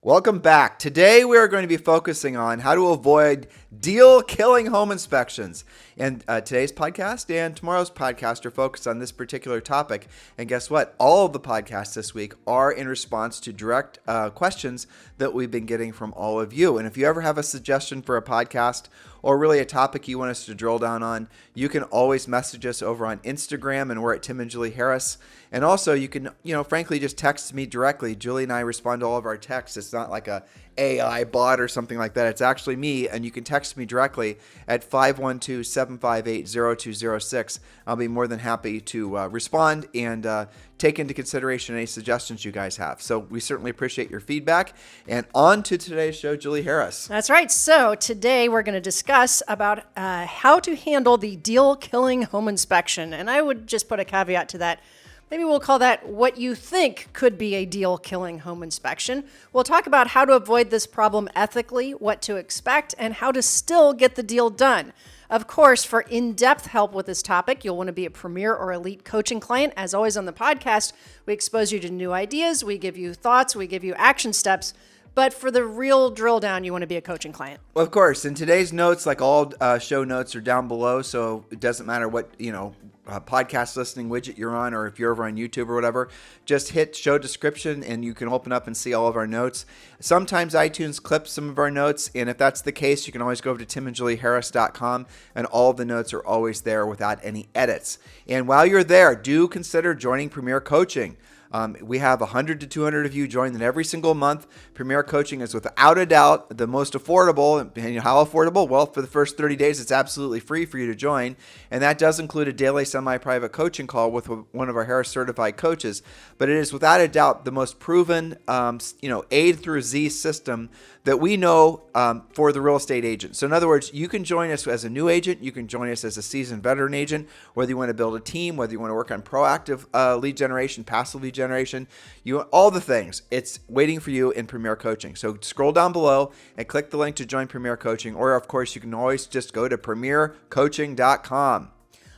Welcome back. Today we are going to be focusing on how to avoid deal-killing home inspections. And today's podcast and tomorrow's podcast are focused on this particular topic. And guess what? All of the podcasts this week are in response to direct questions that we've been getting from all of you. And if you ever have a suggestion for a podcast or really a topic you want us to drill down on, you can always message us over on Instagram, and we're at Tim and Julie Harris. And also you can, frankly, just text me directly. Julie and I respond to all of our texts. It's not like a AI bot or something like that. It's actually me, and you can text me directly at 512-758-0206. I'll be more than happy to respond and take into consideration any suggestions you guys have. So we certainly appreciate your feedback. And on to today's show, Julie Harris. That's right. So today we're going to discuss about how to handle the deal-killing home inspection. And I would just put a caveat to that. Maybe we'll call that what you think could be a deal-killing home inspection. We'll talk about how to avoid this problem ethically, what to expect, and how to still get the deal done. Of course, for in-depth help with this topic, you'll want to be a premier or elite coaching client. As always on the podcast, we expose you to new ideas, we give you thoughts, we give you action steps. But for the real drill down, you want to be a coaching client. Well, of course, in today's notes, like all show notes, are down below, so it doesn't matter what, podcast listening widget you're on, or if you're over on YouTube or whatever, just hit show description and you can open up and see all of our notes. Sometimes iTunes clips some of our notes, and if that's the case, you can always go over to timandjulieharris.com, and all of the notes are always there without any edits. And while you're there, do consider joining Premier Coaching. We have 100 to 200 of you join every single month. Premier Coaching is without a doubt the most affordable. And how affordable? Well, for the first 30 days, it's absolutely free for you to join. And that does include a daily semi-private coaching call with one of our Harris certified coaches. But it is without a doubt the most proven, A through Z system that we know for the real estate agent. So in other words, you can join us as a new agent. You can join us as a seasoned veteran agent, whether you want to build a team, whether you want to work on proactive lead generation, passive lead generation, all the things. It's waiting for you in Premier Coaching. So scroll down below and click the link to join Premier Coaching. Or of course, you can always just go to premiercoaching.com.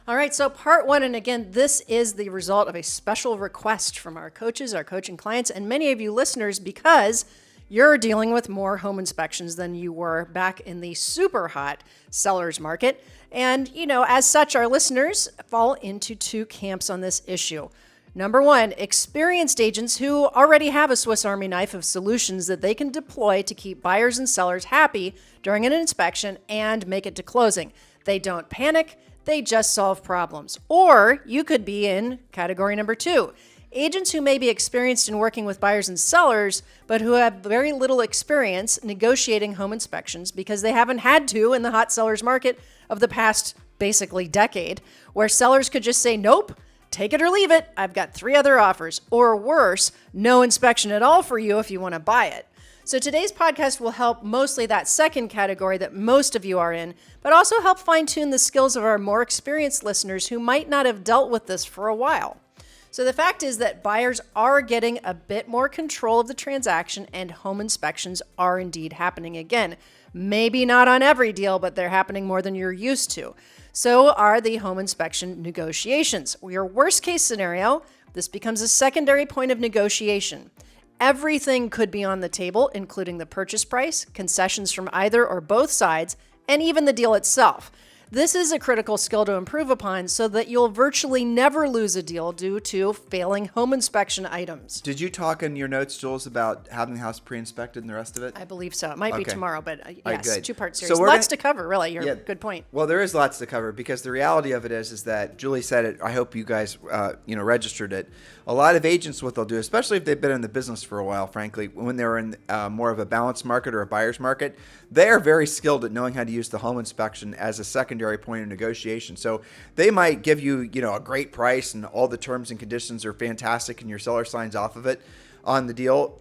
All right, so part one, and again, this is the result of a special request from our coaches, our coaching clients, and many of you listeners, because you're dealing with more home inspections than you were back in the super hot seller's market. And, as such, our listeners fall into two camps on this issue. Number one, experienced agents who already have a Swiss Army knife of solutions that they can deploy to keep buyers and sellers happy during an inspection and make it to closing. They don't panic, they just solve problems. Or you could be in category number two, agents who may be experienced in working with buyers and sellers, but who have very little experience negotiating home inspections because they haven't had to in the hot seller's market of the past basically decade, where sellers could just say, nope, take it or leave it. I've got 3 other offers. Or worse, no inspection at all for you if you want to buy it. So today's podcast will help mostly that second category that most of you are in, but also help fine-tune the skills of our more experienced listeners who might not have dealt with this for a while. So the fact is that buyers are getting a bit more control of the transaction, and home inspections are indeed happening again. Maybe not on every deal, but they're happening more than you're used to. So are the home inspection negotiations. Your worst case scenario, this becomes a secondary point of negotiation. Everything could be on the table, including the purchase price, concessions from either or both sides, and even the deal itself. This is a critical skill to improve upon so that you'll virtually never lose a deal due to failing home inspection items. Did you talk in your notes, Jules, about having the house pre-inspected and the rest of it? I believe so. It might be tomorrow, but yes, right, two-part series. So lots to cover, really. Good point. Well, there is lots to cover because the reality of it is that Julie said it. I hope you guys, registered it. A lot of agents, what they'll do, especially if they've been in the business for a while, frankly, when they're in more of a balanced market or a buyer's market, they are very skilled at knowing how to use the home inspection as a secondary point of negotiation. So they might give you, a great price and all the terms and conditions are fantastic and your seller signs off of it on the deal,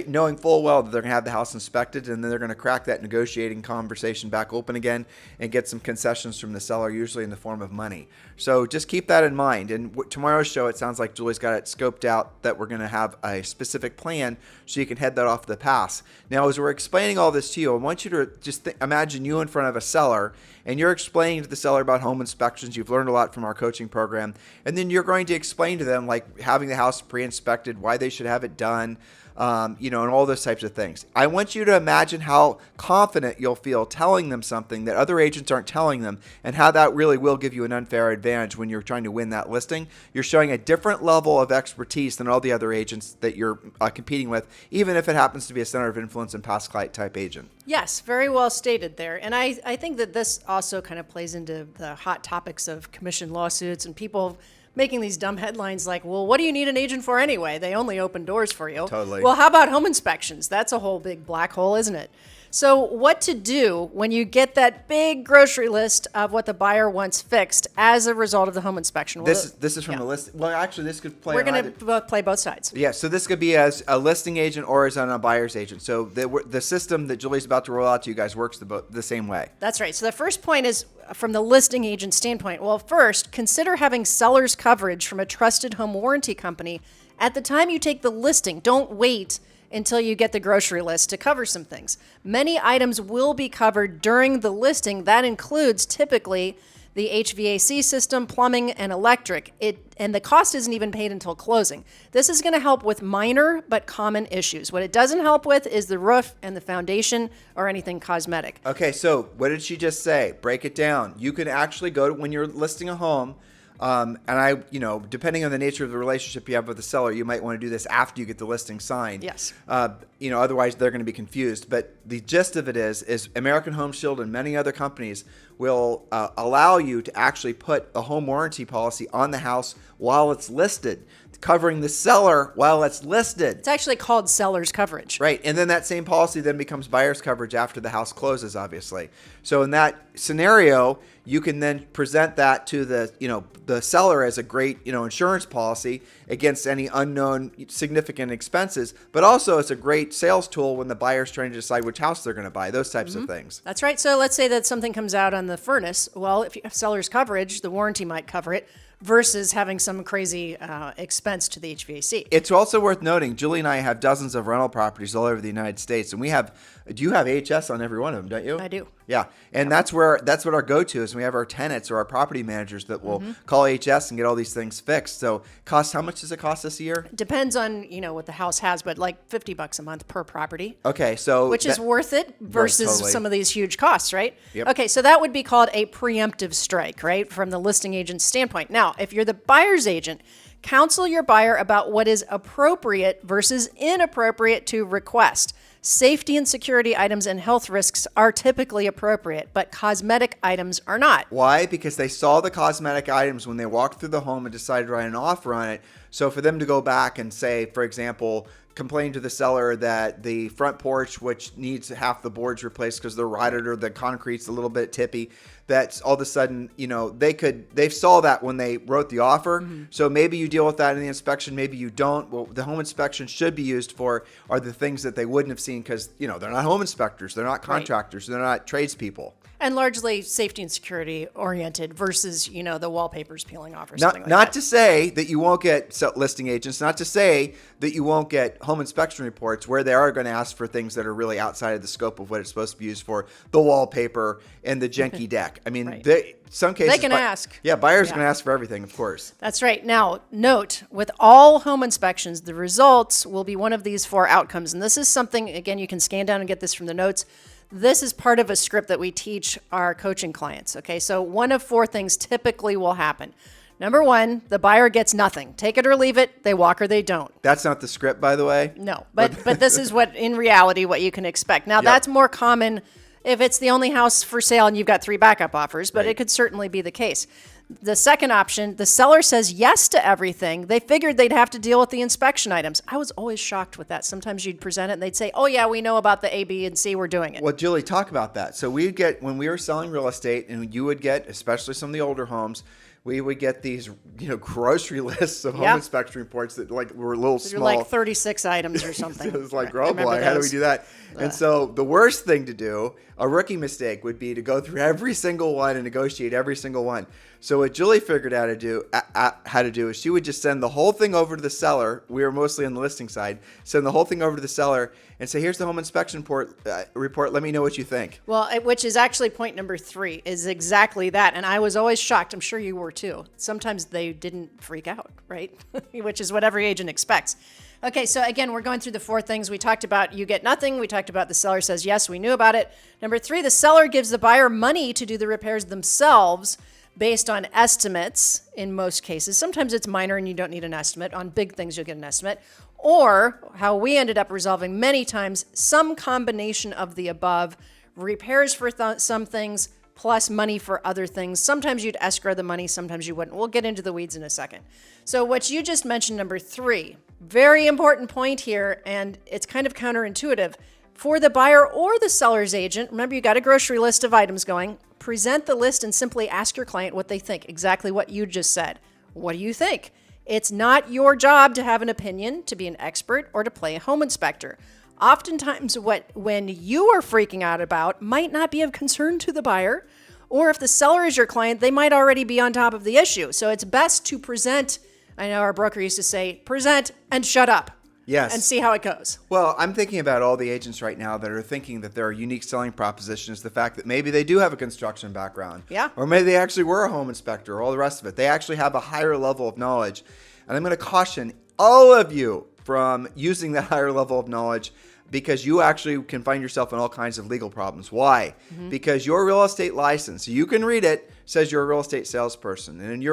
knowing full well that they're going to have the house inspected, and then they're going to crack that negotiating conversation back open again and get some concessions from the seller, usually in the form of money. So just keep that in mind. And tomorrow's show, it sounds like Julie's got it scoped out that we're going to have a specific plan so you can head that off the pass. Now, as we're explaining all this to you, I want you to just imagine you in front of a seller, and you're explaining to the seller about home inspections. You've learned a lot from our coaching program. And then you're going to explain to them, like having the house pre-inspected, why they should have it done, and all those types of things. I want you to imagine how confident you'll feel telling them something that other agents aren't telling them, and how that really will give you an unfair advantage when you're trying to win that listing. You're showing a different level of expertise than all the other agents that you're competing with, even if it happens to be a center of influence and past client type agent. Yes, very well stated there. And I think that this also kind of plays into the hot topics of commission lawsuits and people making these dumb headlines like, well, what do you need an agent for anyway? They only open doors for you. Totally. Well, how about home inspections? That's a whole big black hole, isn't it? So what to do when you get that big grocery list of what the buyer wants fixed as a result of the home inspection? Well, This is from the list. Well, actually, this could play. We're going to play both sides. Yeah, so this could be as a listing agent or as on a buyer's agent. So the system that Julie's about to roll out to you guys works the same way. That's right. So the first point is from the listing agent standpoint. Well, first, consider having seller's coverage from a trusted home warranty company at the time you take the listing. Don't wait until you get the grocery list to cover some things. Many items will be covered during the listing. That includes typically the HVAC system, plumbing, and electric. And the cost isn't even paid until closing. This is going to help with minor but common issues. What it doesn't help with is the roof and the foundation or anything cosmetic. Okay, so what did she just say? Break it down. You can actually go to, when you're listing a home, depending on the nature of the relationship you have with the seller, you might want to do this after you get the listing signed. Yes. Otherwise they're going to be confused. But the gist of it is American Home Shield and many other companies will allow you to actually put a home warranty policy on the house while it's listed, covering the seller while it's listed. It's actually called seller's coverage. Right. And then that same policy then becomes buyer's coverage after the house closes, obviously. So in that scenario, you can then present that to the seller as a great, insurance policy against any unknown significant expenses, but also it's a great sales tool when the buyer's trying to decide which house they're going to buy, those types of things. That's right. So let's say that something comes out on the furnace. Well, if you have seller's coverage, the warranty might cover it versus having some crazy expense to the HVAC. It's also worth noting, Julie and I have dozens of rental properties all over the United States, and you have HS on every one of them, don't you? I do. Yeah, and that's what our go-to is. We have our tenants or our property managers that will call HS and get all these things fixed. So, how much does it cost us a year? Depends on what the house has, but like $50 a month per property. Okay, so which is worth it versus totally. Some of these huge costs, right? Yep. Okay, so that would be called a preemptive strike, right, from the listing agent's standpoint. Now, if you're the buyer's agent, counsel your buyer about what is appropriate versus inappropriate to request. Safety and security items and health risks are typically appropriate, but cosmetic items are not. Why? Because they saw the cosmetic items when they walked through the home and decided to write an offer on it. So for them to go back and say, for example, complain to the seller that the front porch, which needs half the boards replaced because they're rotted or the concrete's a little bit tippy, that's all of a sudden, they saw that when they wrote the offer. Mm-hmm. So maybe you deal with that in the inspection, maybe you don't. Well, the home inspection should be used for are the things that they wouldn't have seen because, they're not home inspectors, they're not contractors, They're not tradespeople. And largely safety and security oriented versus, the wallpaper's peeling off or something like that. Not to say that you won't get listing agents, not to say that you won't get home inspection reports where they are going to ask for things that are really outside of the scope of what it's supposed to be used for, the wallpaper and the janky deck. I mean, right. Some cases... They can ask. Yeah, buyers are going to ask for everything, of course. That's right. Now, note, with all home inspections, the results will be one of these 4 outcomes. And this is something, again, you can scan down and get this from the notes. This is part of a script that we teach our coaching clients. Okay, so one of 4 things typically will happen. Number 1, the buyer gets nothing. Take it or leave it. They walk or they don't. That's not the script, by the way. No, but this is what, in reality, what you can expect. Now, That's more common if it's the only house for sale and you've got 3 backup offers, but It could certainly be the case. The second option, the seller says yes to everything. They figured they'd have to deal with the inspection items. I was always shocked with that. Sometimes you'd present it and they'd say, oh yeah, we know about the A, B, and C, we're doing it. Well, Julie, talk about that. So when we were selling real estate, and you would get, especially some of the older homes, we would get these, grocery lists of home inspection reports that were a little small. Like 36 items or something. It was like, oh boy, how do we do that? And so the worst thing to do, a rookie mistake, would be to go through every single one and negotiate every single one. So what Julie figured out to do, had to do is she would just send the whole thing over to the seller. We were mostly on the listing side. Send the whole thing over to the seller and say, here's the home inspection report. Let me know what you think. Well, which is actually point number 3 is exactly that. And I was always shocked. I'm sure you were too. Sometimes they didn't freak out, right? Which is what every agent expects. Okay, so again, we're going through the 4 things. We talked about you get nothing. We talked about the seller says, yes, we knew about it. Number 3, the seller gives the buyer money to do the repairs themselves based on estimates in most cases. Sometimes it's minor and you don't need an estimate. On big things, you'll get an estimate. Or how we ended up resolving many times, some combination of the above, repairs for some things plus money for other things. Sometimes you'd escrow the money, sometimes you wouldn't. We'll get into the weeds in a second. So what you just mentioned, number 3, very important point here, and it's kind of counterintuitive. For the buyer or the seller's agent, remember you got a grocery list of items going, present the list and simply ask your client what they think, exactly what you just said. What do you think? It's not your job to have an opinion, to be an expert, or to play a home inspector. Oftentimes, when you are freaking out about might not be of concern to the buyer, or if the seller is your client, they might already be on top of the issue. So it's best to present. I know our broker used to say, present and shut up. Yes. And see how it goes. Well, I'm thinking about all the agents right now that are thinking that their unique selling proposition is the fact that maybe they do have a construction background. Yeah. Or maybe they actually were a home inspector or all the rest of it. They actually have a higher level of knowledge. And I'm going to caution all of you from using that higher level of knowledge because you actually can find yourself in all kinds of legal problems. Why? Because your real estate license, you can read it, says you're a real estate salesperson. And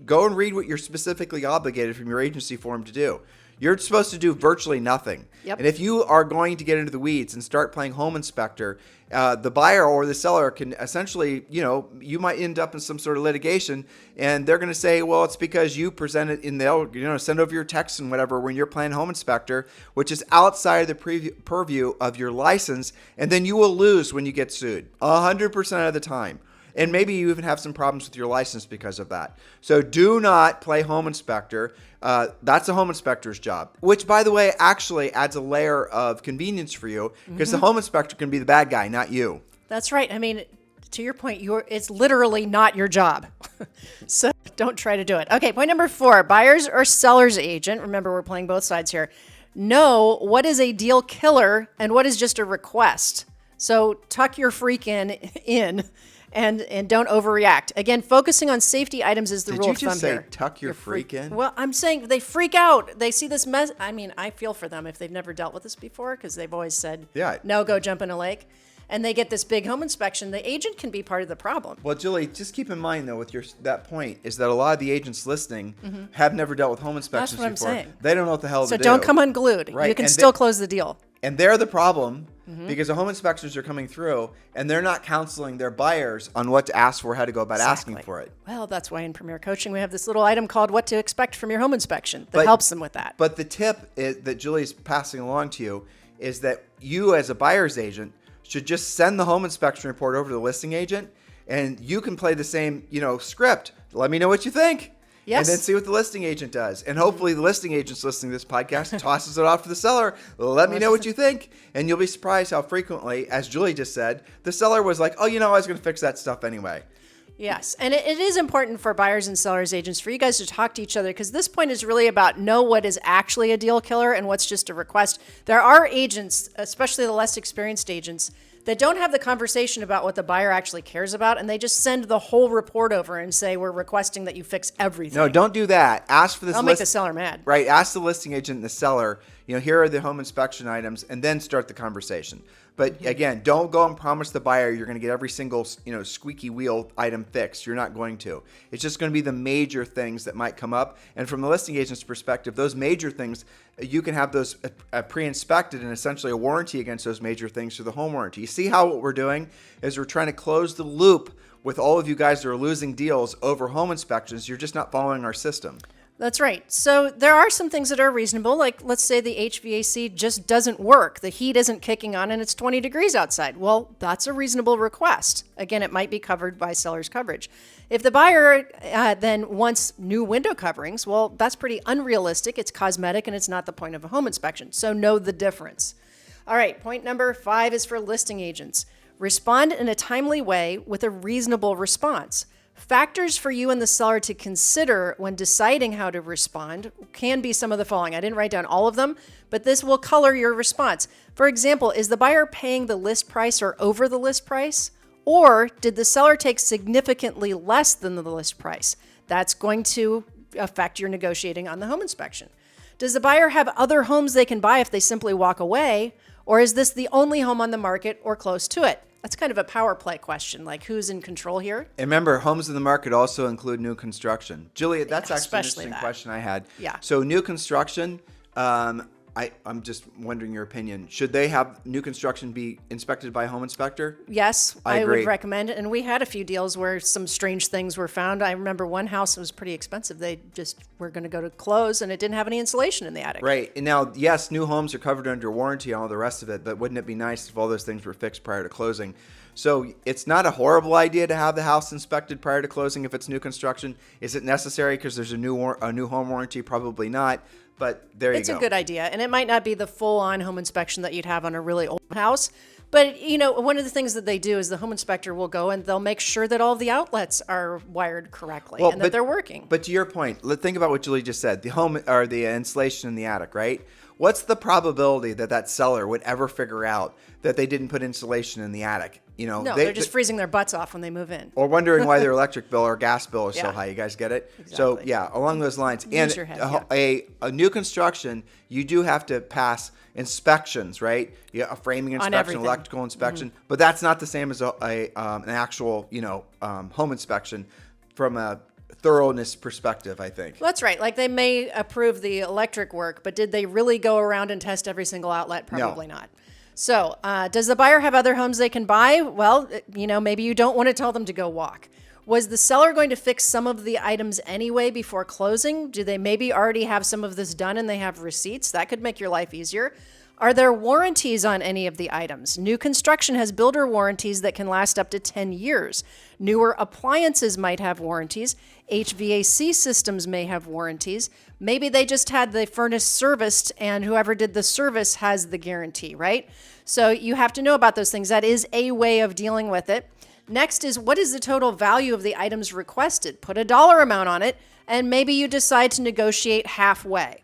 go and read what you're specifically obligated from your agency form to do. You're supposed to do virtually nothing. Yep. And if you are going to get into the weeds and start playing home inspector, the buyer or the seller can essentially, you might end up in some sort of litigation and they're going to say, well, it's because you presented in they'll send over your text and whatever when you're playing home inspector, which is outside of the purview of your license. And then you will lose when you get sued 100% of the time. And maybe you even have some problems with your license because of that. So do not play home inspector. That's a home inspector's job, which, by the way, actually adds a layer of convenience for you because the home inspector can be the bad guy, not you. That's right. I mean, to your point, it's literally not your job. So don't try to do it. Okay, point number 4, buyer's or seller's agent. Remember, we're playing both sides here. Know what is a deal killer and what is just a request. So tuck your freak in. And don't overreact. Again, focusing on safety items is the rule of thumb here. Did you just say tuck your freak in? Well, I'm saying they freak out. They see this mess. I mean, I feel for them if they've never dealt with this before because they've always said, no, go jump in a lake. And they get this big home inspection. The agent can be part of the problem. Well, Julie, just keep in mind, though, with that point, is that a lot of the agents listening have never dealt with home inspections before. That's what I'm saying. They don't know what the hell to do. So don't come unglued. Right. You can still close the deal. And they're the problem because the home inspectors are coming through and they're not counseling their buyers on what to ask for, how to go about asking for it. Well, that's why in Premier Coaching we have this little item called What to Expect from Your Home Inspection that helps them with that. But the tip that Julie's passing along to you is that you as a buyer's agent should just send the home inspection report over to the listing agent and you can play the same, script. Let me know what you think. Yes. And then see what the listing agent does. And hopefully the listing agent's listening to this podcast, tosses it off to the seller. Let me know what you think. And you'll be surprised how frequently, as Julie just said, the seller was like, oh, I was going to fix that stuff anyway. Yes. And it is important for buyers and sellers agents for you guys to talk to each other because this point is really about know what is actually a deal killer and what's just a request. There are agents, especially the less experienced agents, that don't have the conversation about what the buyer actually cares about, and they just send the whole report over and say, we're requesting that you fix everything. No, don't do that. Ask for this. I'll make the seller mad. Right. Ask the listing agent and the seller, here are the home inspection items, and then start the conversation. But again, don't go and promise the buyer you're going to get every single, squeaky wheel item fixed. You're not going to. It's just going to be the major things that might come up. And from the listing agent's perspective, those major things, you can have those pre-inspected and essentially a warranty against those major things through the home warranty. You see how what we're doing is we're trying to close the loop with all of you guys that are losing deals over home inspections. You're just not following our system. That's right. So there are some things that are reasonable, like let's say the HVAC just doesn't work. The heat isn't kicking on and it's 20 degrees outside. Well, that's a reasonable request. Again, it might be covered by seller's coverage. If the buyer then wants new window coverings, well, that's pretty unrealistic. It's cosmetic and it's not the point of a home inspection. So know the difference. All right, point number 5 is for listing agents. Respond in a timely way with a reasonable response. Factors for you and the seller to consider when deciding how to respond can be some of the following. I didn't write down all of them, but this will color your response. For example, is the buyer paying the list price or over the list price? Or did the seller take significantly less than the list price? That's going to affect your negotiating on the home inspection. Does the buyer have other homes they can buy if they simply walk away? Or is this the only home on the market or close to it? That's kind of a power play question, like who's in control here? And remember, homes in the market also include new construction. Julia, that's actually an interesting question I had. Yeah. So new construction, I'm just wondering your opinion. Should they have new construction be inspected by a home inspector? Yes, I I agree. would recommend it. And we had a few deals where some strange things were found. I remember one house was pretty expensive. They just were going to go to close and it didn't have any insulation in the attic. Right. And now, yes, new homes are covered under warranty and all the rest of it, but wouldn't it be nice if all those things were fixed prior to closing? So it's not a horrible idea to have the house inspected prior to closing if it's new construction. Is it necessary because there's a new home warranty? Probably not. But there you go. It's a good idea. And it might not be the full-on home inspection that you'd have on a really old house. But, you know, one of the things that they do is the home inspector will go and they'll make sure that all the outlets are wired correctly and that they're working. But to your point, think about what Julie just said. The home or the insulation in the attic, right? What's the probability that that seller would ever figure out that they didn't put insulation in the attic? You know, No, they're just freezing their butts off when they move in. Or wondering why their electric bill or gas bill is so Yeah. high. You guys get it? Exactly. So yeah, along those lines. Use your head, yeah. A new construction, you do have to pass inspections, right? Yeah, a framing inspection, everything. electrical inspection, but that's not the same as an actual, home inspection from a thoroughness perspective, I think. Well, that's right. Like they may approve the electric work, but did they really go around and test every single outlet? Probably not. So, does the buyer have other homes they can buy? Well, maybe you don't want to tell them to go walk. Was the seller going to fix some of the items anyway before closing? Do they maybe already have some of this done and they have receipts? That could make your life easier. Are there warranties on any of the items? New construction has builder warranties that can last up to 10 years. Newer appliances might have warranties. HVAC systems may have warranties. Maybe they just had the furnace serviced and whoever did the service has the guarantee, right? So you have to know about those things. That is a way of dealing with it. Next is, what is the total value of the items requested? Put a dollar amount on it, and maybe you decide to negotiate halfway.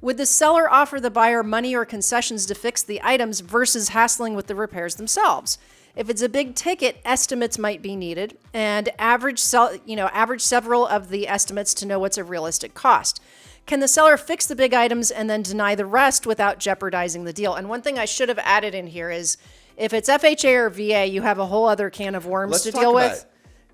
Would the seller offer the buyer money or concessions to fix the items versus hassling with the repairs themselves? If it's a big ticket, estimates might be needed, and average several of the estimates to know what's a realistic cost. Can the seller fix the big items and then deny the rest without jeopardizing the deal? And one thing I should have added in here is, if it's FHA or VA, you have a whole other can of worms to deal with.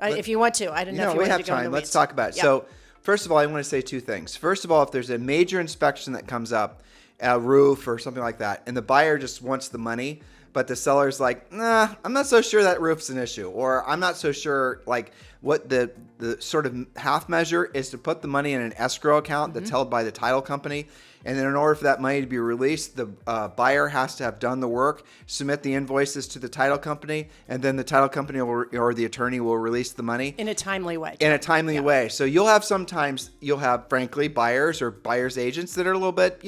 If you want to, I didn't know if you wanted to go into the weeds. Let's talk about it. Yeah. So, first of all, I want to say two things. First of all, if there's a major inspection that comes up, a roof or something like that, and the buyer just wants the money, but the seller's like, nah, I'm not so sure that roof's an issue, or I'm not so sure, like, what the sort of half measure is to put the money in an escrow account that's held by the title company. And then in order for that money to be released, the buyer has to have done the work, submit the invoices to the title company, and then the title company or the attorney will release the money. In a timely way. In a timely way. So you'll have, frankly, buyers or buyer's agents that are a little bit,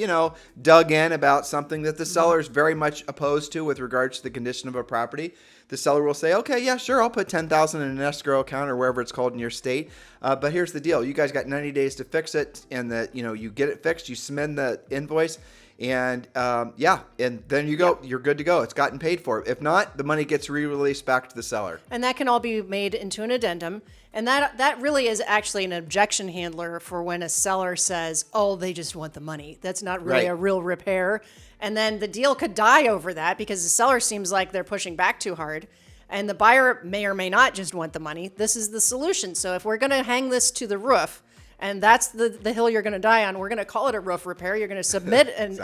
dug in about something that the seller is very much opposed to with regards to the condition of a property. The seller will say, okay, yeah, sure, I'll put $10,000 in an escrow account or wherever it's called in your state. But here's the deal. You guys got 90 days to fix it, and you get it fixed, you submit the invoice, and and then you go, you're good to go. It's gotten paid for. If not, the money gets re-released back to the seller. And that can all be made into an addendum. And that really is actually an objection handler for when a seller says, oh, they just want the money. That's not really a real repair. And then the deal could die over that because the seller seems like they're pushing back too hard. And the buyer may or may not just want the money. This is the solution. So if we're going to hang this to the roof, and that's the hill you're going to die on, we're going to call it a roof repair. You're going to submit, and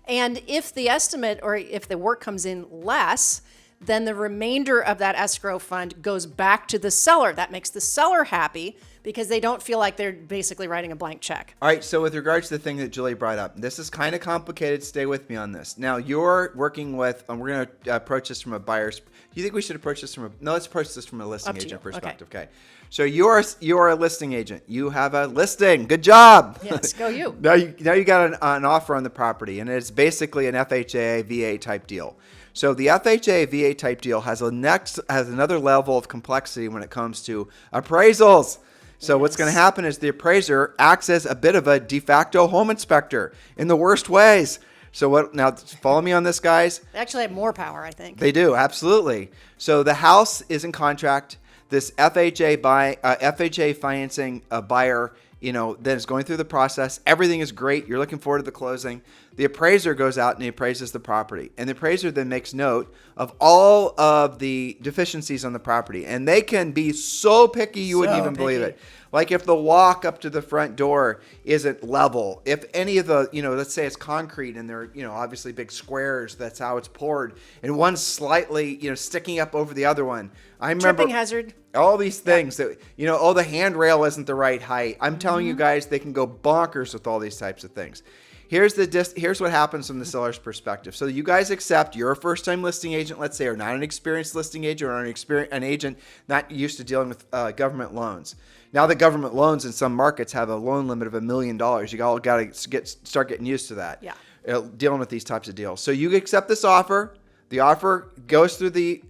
and if the estimate or if the work comes in less, then the remainder of that escrow fund goes back to the seller. That makes the seller happy because they don't feel like they're basically writing a blank check. All right, so with regards to the thing that Julie brought up, this is kind of complicated. Stay with me on this. Now, you're working with, we're going to approach this from a buyer's. Do you think we should approach this let's approach this from a listing agent perspective. Okay. So you're a listing agent. You have a listing. Good job. Yes, go you. Now you got an offer on the property, and it's basically an FHA, VA type deal. So the FHA, VA type deal has another level of complexity when it comes to appraisals. So what's going to happen is the appraiser acts as a bit of a de facto home inspector in the worst ways. So now follow me on this, guys. They actually have more power, I think. They do, absolutely. So the house is in contract. This FHA financing buyer, then is going through the process. Everything is great. You're looking forward to the closing. The appraiser goes out and he appraises the property. And the appraiser then makes note of all of the deficiencies on the property. And they can be so picky you wouldn't even believe it. Like if the walk up to the front door isn't level, if any of the, let's say it's concrete and they're, obviously big squares, that's how it's poured, and one's slightly, sticking up over the other one. I remember tripping hazard. All these things that, the handrail isn't the right height. I'm telling you guys, they can go bonkers with all these types of things. Here's what happens from the seller's perspective. So you guys accept, you're a first-time listing agent, let's say, or not an experienced listing agent, or an agent not used to dealing with government loans. Now the government loans in some markets have a loan limit of $1 million. You all got to start getting used to that. Yeah. Dealing with these types of deals. So you accept this offer. The offer goes through the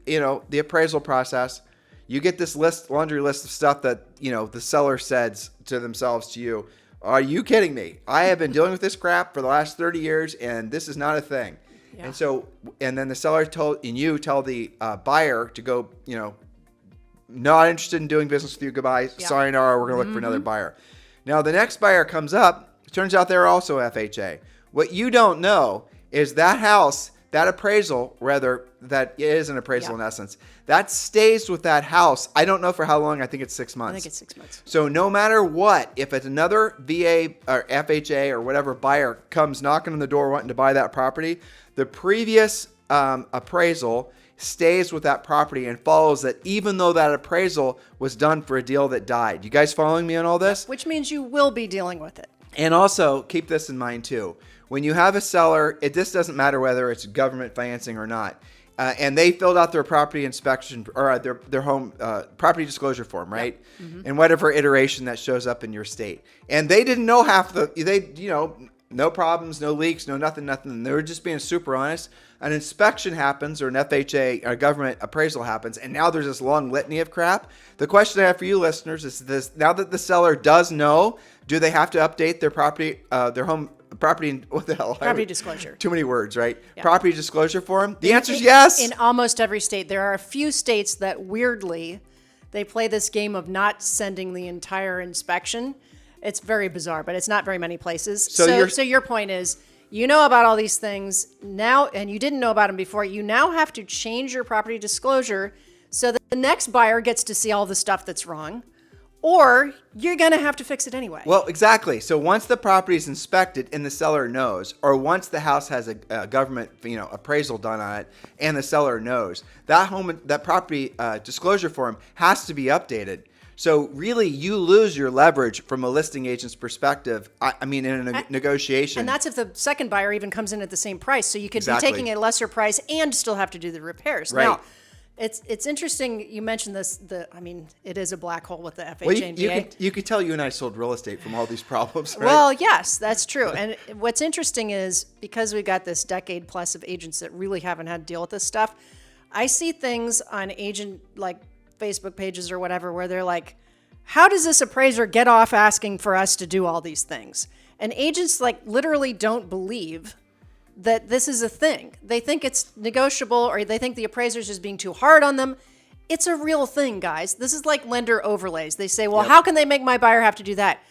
appraisal process. You get this laundry list of stuff that, the seller says to themselves to you. Are you kidding me? I have been dealing with this crap for the last 30 years, and this is not a thing. Yeah. And then the seller tell the buyer to go, not interested in doing business with you. Goodbye. Yeah. Sayonara. We're going to look for another buyer. Now, the next buyer comes up. It turns out they're also FHA. What you don't know is that house, that appraisal, rather, that is an appraisal in essence, that stays with that house. I don't know for how long. I think it's 6 months. I think it's 6 months. So no matter what, if it's another VA or FHA or whatever buyer comes knocking on the door wanting to buy that property, the previous appraisal stays with that property and follows that, even though that appraisal was done for a deal that died. You guys following me on all this? Which means you will be dealing with it. And also keep this in mind too. When you have a seller, this doesn't matter whether it's government financing or not, and they filled out their property inspection or their home property disclosure form, right? Yep. Mm-hmm. And whatever iteration that shows up in your state, and they didn't know no problems, no leaks, no nothing. They were just being super honest. An inspection happens, or an FHA or government appraisal happens, and now there's this long litany of crap. The question I have for you listeners is this: now that the seller does know, do they have to update their property, their home property? What the hell? Property disclosure. Too many words, right? Yeah. Property disclosure form. The answer is yes. In almost every state, there are a few states that weirdly they play this game of not sending the entire inspection. It's very bizarre, but it's not very many places. So your point is, you know about all these things now, and you didn't know about them before. You now have to change your property disclosure so that the next buyer gets to see all the stuff that's wrong, or you're going to have to fix it anyway. Well, exactly. So once the property is inspected and the seller knows, or once the house has a government appraisal done on it and the seller knows, that property disclosure form has to be updated. So really, you lose your leverage from a listing agent's perspective. I mean, in a negotiation. And that's if the second buyer even comes in at the same price. So you could be taking a lesser price and still have to do the repairs. Right. Now, it's interesting you mentioned this. It is a black hole with the FHA and VA. You could tell you and I sold real estate from all these problems, right? Well, yes, that's true. And what's interesting is, because we got this decade plus of agents that really haven't had to deal with this stuff, I see things on agent Facebook pages or whatever where they're like, how does this appraiser get off asking for us to do all these things? And agents literally don't believe that this is a thing. They think it's negotiable, or they think the appraiser's just being too hard on them. It's a real thing, guys. This is like lender overlays. They say, well, How can they make my buyer have to do that?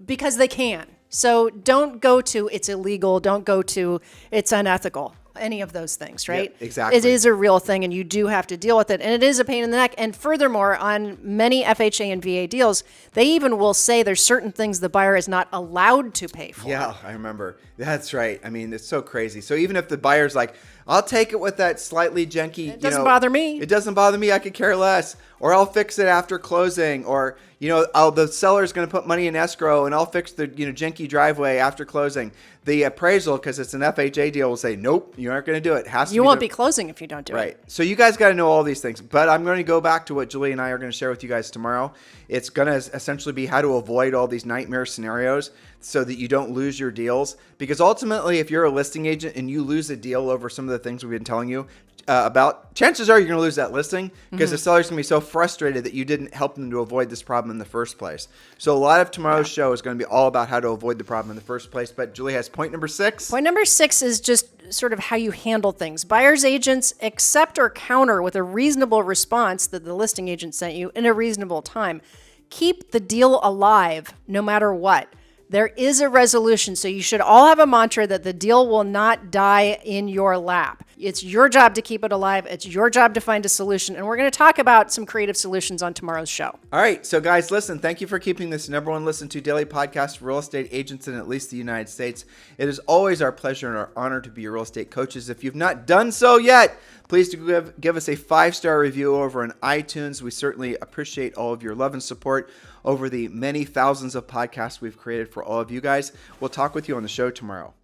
Because they can. So don't go to it's illegal. Don't go to it's unethical. Any of those things, right? Yep, exactly. It is a real thing, and you do have to deal with it. And it is a pain in the neck. And furthermore, on many FHA and VA deals, they even will say there's certain things the buyer is not allowed to pay for. Yeah, I remember. That's right. I mean, it's so crazy. So even if the buyer's like, I'll take it with that slightly janky. It doesn't bother me. It doesn't bother me. I could care less. Or I'll fix it after closing. Or, the seller's going to put money in escrow and I'll fix the, janky driveway after closing. The appraisal, because it's an FHA deal, will say, nope, you aren't going to do it. You won't be closing if you don't do it. Right. So you guys got to know all these things. But I'm going to go back to what Julie and I are going to share with you guys tomorrow. It's going to essentially be how to avoid all these nightmare scenarios so that you don't lose your deals. Because ultimately, if you're a listing agent and you lose a deal over some of the things we've been telling you about, chances are you're going to lose that listing because the seller's going to be so frustrated that you didn't help them to avoid this problem in the first place. So a lot of tomorrow's show is going to be all about how to avoid the problem in the first place. But Julie has point number 6. Point number 6 is just sort of how you handle things. Buyer's agents accept or counter with a reasonable response that the listing agent sent you in a reasonable time. Keep the deal alive no matter what. There is a resolution, so you should all have a mantra that the deal will not die in your lap. It's your job to keep it alive. It's your job to find a solution, and we're going to talk about some creative solutions on tomorrow's show. All right, so guys, listen, thank you for keeping this number one listened to daily podcast for real estate agents in at least the United States. It is always our pleasure and our honor to be your real estate coaches. If you've not done so yet, please do give us a 5-star review over on iTunes. We certainly appreciate all of your love and support over the many thousands of podcasts we've created for all of you guys. We'll talk with you on the show tomorrow.